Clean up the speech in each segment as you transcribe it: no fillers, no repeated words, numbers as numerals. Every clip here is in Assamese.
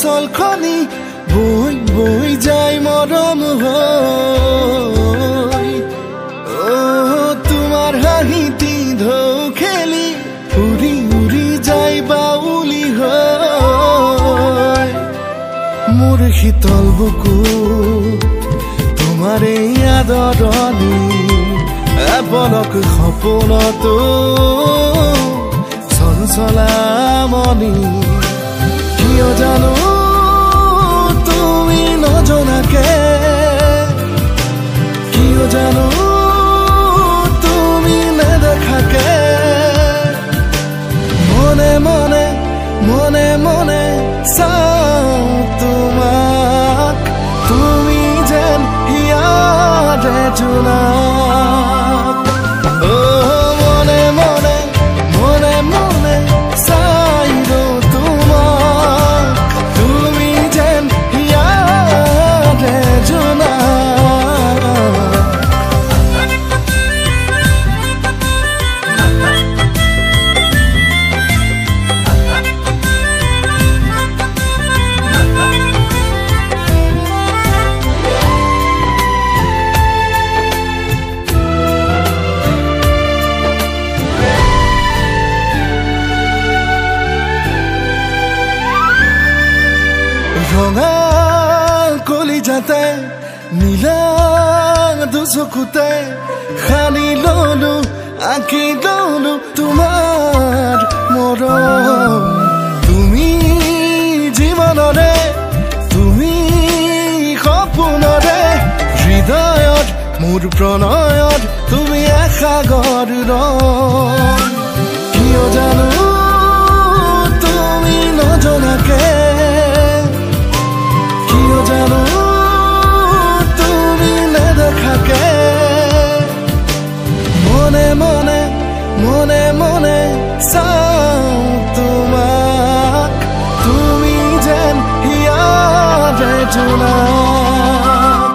আচল খনি বৈ বৈ যায় মৰম হৈ তোমাৰ হাঁহিটি ঢৌ খেলি উৰি উৰি যায় বাউলি হৈ মোৰ শীতল বুকু তোমাৰে আদৰণি এপলক সপোনতো চঞ্চলামণি কিয় জানো তুমি নজনাকে কিয় জানো তুমি নেদেখাকে মনে মনে মনে মনে চাও তোমাক তুমি যেন হিয়াৰে জোনাক মনে মনে মনে মনে চাই তোমাক তুমি যেন হিয়াৰে জোনাক ৰঙা কলিজাতে নীলা দুচকুতে সানি ললো আঁকি ললো তোমাৰ মৰম তুমি জীৱনৰে তুমি সপোনৰে হৃদয়ত মোৰ প্ৰণয়ত তুমি এসাগৰ ৰং কিয় জানো তুমি নজনাকে জানো তুমি নেদেখাকে মনে মনে মনে মনে চাও তোমাক তুমি যেন হিয়াৰে জোনাক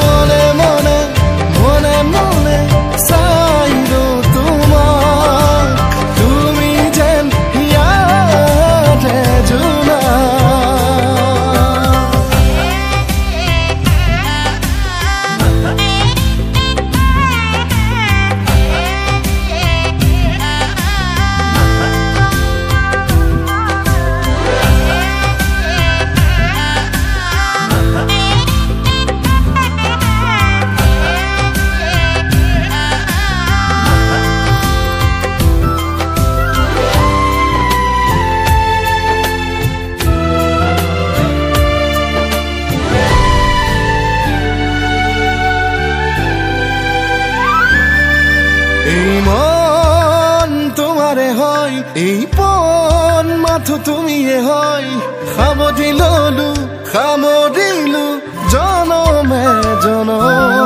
মনে মনে মনে মনে চাই তোমাক তুমি যেন হিয়াৰে জোনাক এই মন তোমাৰে হয় এই পন মাথো তুমিয়ে হয় সাৱধি ললো সামৰিলো জনমে জনম